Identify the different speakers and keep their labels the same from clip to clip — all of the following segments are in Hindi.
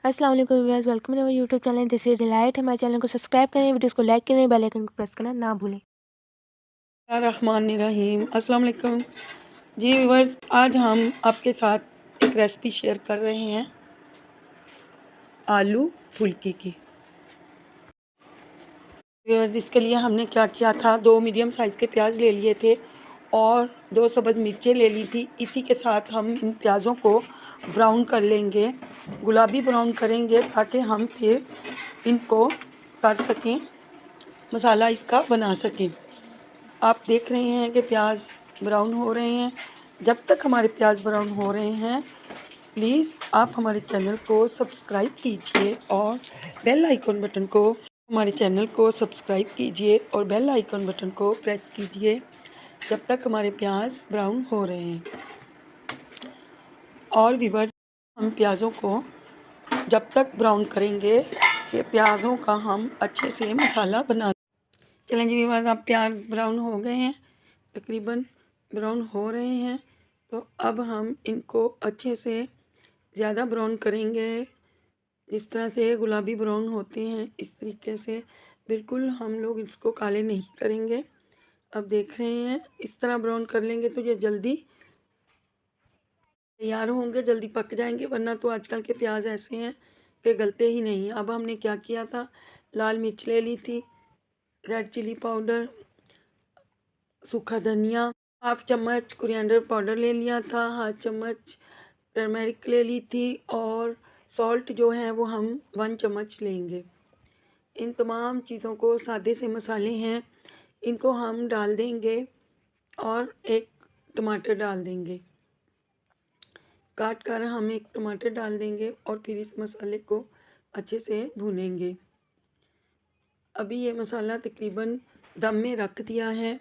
Speaker 1: अस्सलाम वालेकुम viewers, welcome to my YouTube channel this is Delight. हमारे चैनल को सब्सक्राइब करें, वीडियोस को लाइक करें, बेल आइकन को प्रेस करना ना भूलें।
Speaker 2: रहीम अस्सलाम वालेकुम जी व्यूअर्स, आज हम आपके साथ एक रेसिपी शेयर कर रहे हैं आलू फुल्की की। व्यूअर्स, इसके लिए हमने क्या किया था, 2 मीडियम साइज़ के प्याज ले लिए थे और 2 सब्ज़ मिर्चें ले ली थी। इसी के साथ हम इन प्याज़ों को ब्राउन कर लेंगे, गुलाबी ब्राउन करेंगे ताकि हम फिर इनको कर सकें, मसाला इसका बना सकें। आप देख रहे हैं कि प्याज ब्राउन हो रहे हैं। जब तक हमारे प्याज ब्राउन हो रहे हैं, प्लीज़ आप हमारे चैनल को सब्सक्राइब कीजिए और बेल आइकन बटन को हमारे चैनल को सब्सक्राइब कीजिए और बेल आइकन बटन को प्रेस कीजिए जब तक हमारे प्याज ब्राउन हो रहे हैं। और व्यूअर्स, हम प्याज़ों को जब तक ब्राउन करेंगे कि प्याज़ों का हम अच्छे से मसाला बना। चलें जी व्यूअर्स, अब प्याज ब्राउन हो गए हैं, तकरीबन ब्राउन हो रहे हैं। तो अब हम इनको अच्छे से ज़्यादा ब्राउन करेंगे, जिस तरह से गुलाबी ब्राउन होते हैं इस तरीके से बिल्कुल हम लोग इसको काले नहीं करेंगे। अब देख रहे हैं, इस तरह ब्राउन कर लेंगे तो ये जल्दी तैयार होंगे, जल्दी पक जाएंगे, वरना तो आजकल के प्याज ऐसे हैं कि गलते ही नहीं। अब हमने क्या किया था, लाल मिर्च ले ली थी, रेड चिली पाउडर, सूखा धनिया, हाफ चम्मच कोरिएंडर पाउडर ले लिया था, हाफ चम्मच टर्मेरिक ले ली थी और सॉल्ट जो है वो हम 1 चम्मच लेंगे। इन तमाम चीज़ों को, सादे से मसाले हैं, इनको हम डाल देंगे और एक टमाटर डाल देंगे। काट कर हम एक टमाटर डाल देंगे और फिर इस मसाले को अच्छे से भूनेंगे। अभी ये मसाला तकरीबन दम में रख दिया है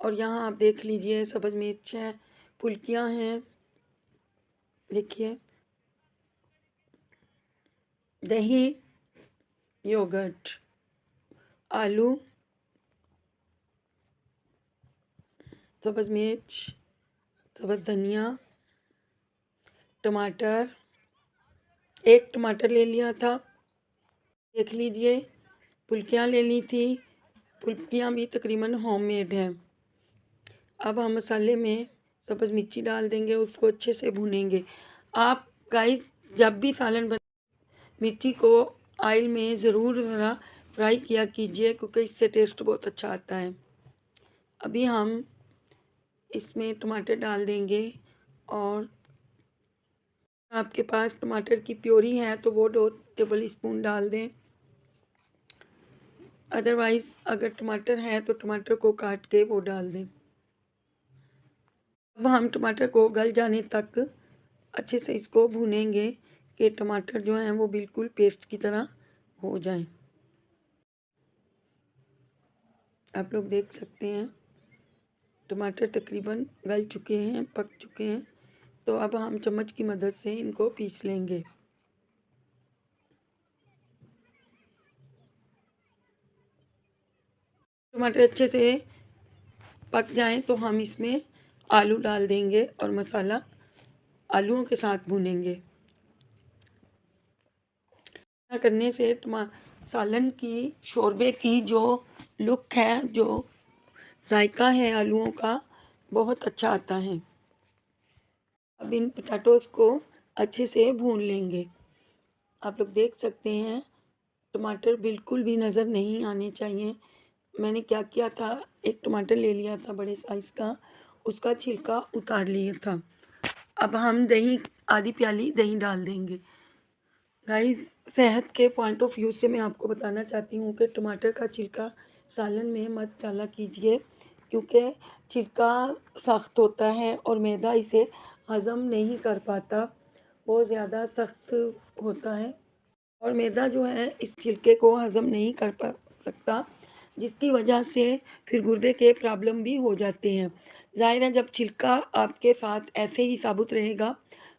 Speaker 2: और यहाँ आप देख लीजिए, सब्ज़ मिर्च है, फुल्कियाँ हैं, देखिए, दही, योगर्ट, आलू, सब्ज़ मिर्च, सब्ज़ धनिया, टमाटर, एक टमाटर ले लिया था, देख लीजिए, फुल्कियाँ ले ली थी, फुल्कियाँ भी तकरीबन होममेड हैं। अब हम मसाले में सब्ज़ मिर्ची डाल देंगे, उसको अच्छे से भूनेंगे। आप गाइस जब भी सालन बना, मिर्ची को ऑयल में ज़रूर ज़रा फ्राई किया कीजिए, क्योंकि इससे टेस्ट बहुत अच्छा आता है। अभी हम इसमें टमाटर डाल देंगे और आपके पास टमाटर की प्योरी है तो वो 2 टेबल स्पून डाल दें, अदरवाइज़ अगर टमाटर है तो टमाटर को काट के वो डाल दें। अब हम टमाटर को गल जाने तक अच्छे से इसको भूनेंगे कि टमाटर जो हैं वो बिल्कुल पेस्ट की तरह हो जाएं। आप लोग देख सकते हैं, टमाटर तकरीबन गल चुके हैं, पक चुके हैं। तो अब हम चम्मच की मदद से इनको पीस लेंगे। टमाटर अच्छे से पक जाएं तो हम इसमें आलू डाल देंगे और मसाला आलूओं के साथ भूनेंगे। ऐसा करने से सालन की, शोरबे की जो लुक है, जो जायका है आलूओं का, बहुत अच्छा आता है। अब इन पोटैटोज़ को अच्छे से भून लेंगे। आप लोग देख सकते हैं, टमाटर बिल्कुल भी नज़र नहीं आने चाहिए। मैंने क्या किया था, एक टमाटर ले लिया था बड़े साइज़ का, उसका छिलका उतार लिया था। अब हम दही, आधी प्याली दही डाल देंगे। गाइस, सेहत के पॉइंट ऑफ व्यू से मैं आपको बताना चाहती हूँ कि टमाटर का छिलका सालन में मत डाला कीजिए, क्योंकि छिलका सख्त होता है और मैदा इसे हज़म नहीं कर पाता, बहुत ज़्यादा सख्त होता है और मैदा जो है इस छिलके को हज़म नहीं कर पा सकता, जिसकी वजह से फिर गुर्दे के प्रॉब्लम भी हो जाते हैं। ज़ाहिर है, जब छिलका आपके साथ ऐसे ही साबुत रहेगा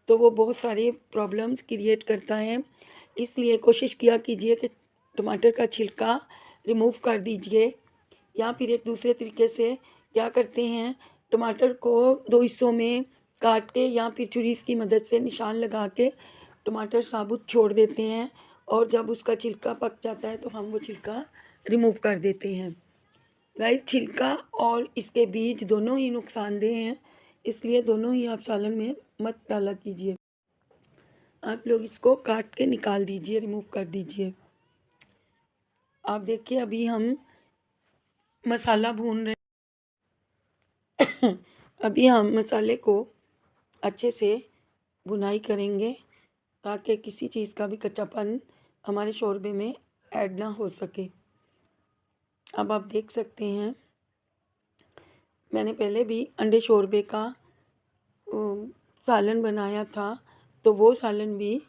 Speaker 2: तो वो बहुत सारी प्रॉब्लम्स क्रिएट करता है। इसलिए कोशिश किया कीजिए कि टमाटर का छिलका रिमूव कर दीजिए, या फिर एक दूसरे तरीके से क्या करते हैं, टमाटर को 2 हिस्सों में काट के या फिर छुरी की मदद से निशान लगा के टमाटर साबुत छोड़ देते हैं और जब उसका छिलका पक जाता है तो हम वो छिलका रिमूव कर देते हैं। गाइस, छिलका और इसके बीज दोनों ही नुकसानदेह हैं, इसलिए दोनों ही आप सालन में मत डाला कीजिए। आप लोग इसको काट के निकाल दीजिए, रिमूव कर दीजिए। आप देखिए अभी हम मसाला भून रहे अभी हम मसाले को अच्छे से भुनाई करेंगे ताकि किसी चीज़ का भी कच्चापन हमारे शोरबे में ऐड ना हो सके। अब आप देख सकते हैं मैंने पहले भी अंडे शोरबे का सालन बनाया था, तो वो सालन भी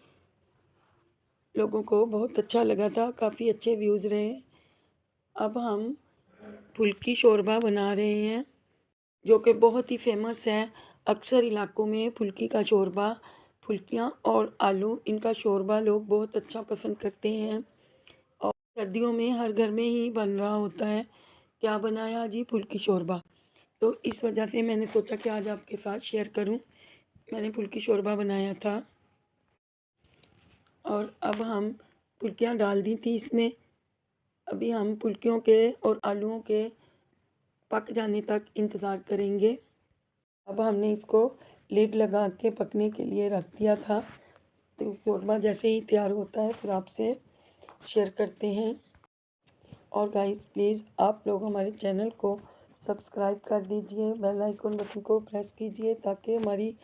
Speaker 2: लोगों को बहुत अच्छा लगा था, काफ़ी अच्छे व्यूज़ रहे। अब हम फुल्की शोरबा बना रहे हैं जो कि बहुत ही फेमस है। अक्सर इलाकों में फुल्की का शोरबा, फुल्कियाँ और आलू, इनका शोरबा लोग बहुत अच्छा पसंद करते हैं और सर्दियों में हर घर में ही बन रहा होता है। क्या बनाया जी? फुल्की शोरबा। तो इस वजह से मैंने सोचा कि आज आपके साथ शेयर करूं। मैंने फुल्की शोरबा बनाया था और अब हम फुल्कियाँ डाल दी थी इसमें। अभी हम फुल्कियों के और आलूओं के पक जाने तक इंतज़ार करेंगे। अब हमने इसको लिड लगा के पकने के लिए रख दिया था, तो शोरबा जैसे ही तैयार होता है फिर आपसे शेयर करते हैं। और गाइस, प्लीज़ आप लोग हमारे चैनल को सब्सक्राइब कर दीजिए, बेल आइकन बटन को प्रेस कीजिए ताकि हमारी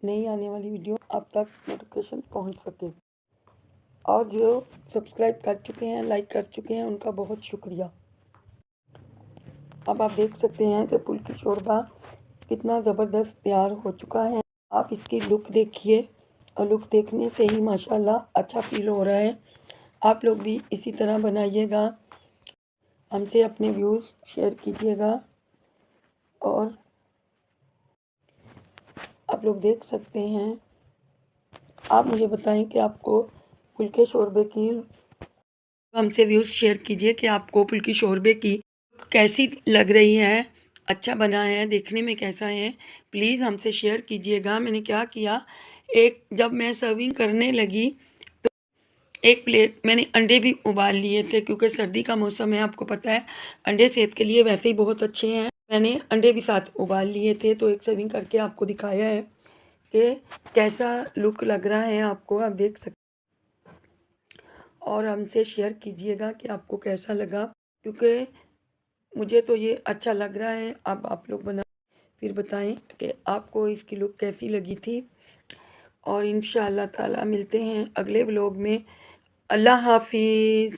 Speaker 2: नई आने वाली वीडियो आप तक नोटिफिकेशन पहुंच सके। और जो सब्सक्राइब कर चुके हैं, लाइक कर चुके हैं, उनका बहुत शुक्रिया। अब आप देख सकते हैं कि फुल्की शोरबा कितना ज़बरदस्त तैयार हो चुका है। आप इसकी लुक देखिए और लुक देखने से ही माशाल्लाह अच्छा फील हो रहा है। आप लोग भी इसी तरह बनाइएगा, हमसे अपने व्यूज़ शेयर कीजिएगा। और आप लोग देख सकते हैं, आप मुझे बताएं कि आपको फुल्के शोरबे की, हमसे व्यूज़ शेयर कीजिए कि आपको फुल्की शोरबे की कैसी लग रही है, अच्छा बना है, देखने में कैसा है, प्लीज़ हमसे शेयर कीजिएगा। मैंने क्या किया, जब मैं सर्विंग करने लगी तो एक प्लेट मैंने अंडे भी उबाल लिए थे क्योंकि सर्दी का मौसम है, आपको पता है अंडे सेहत के लिए वैसे ही बहुत अच्छे हैं। मैंने अंडे भी साथ उबाल लिए थे, तो एक सर्विंग करके आपको दिखाया है कि कैसा लुक लग रहा है आपको, आप देख सकते। और हमसे शेयर कीजिएगा कि आपको कैसा लगा, क्योंकि मुझे तो ये अच्छा लग रहा है। अब आप लोग बना फिर बताएं कि आपको इसकी लुक कैसी लगी थी। और इंशाअल्लाह ताला मिलते हैं अगले व्लॉग में। अल्लाह हाफिज़।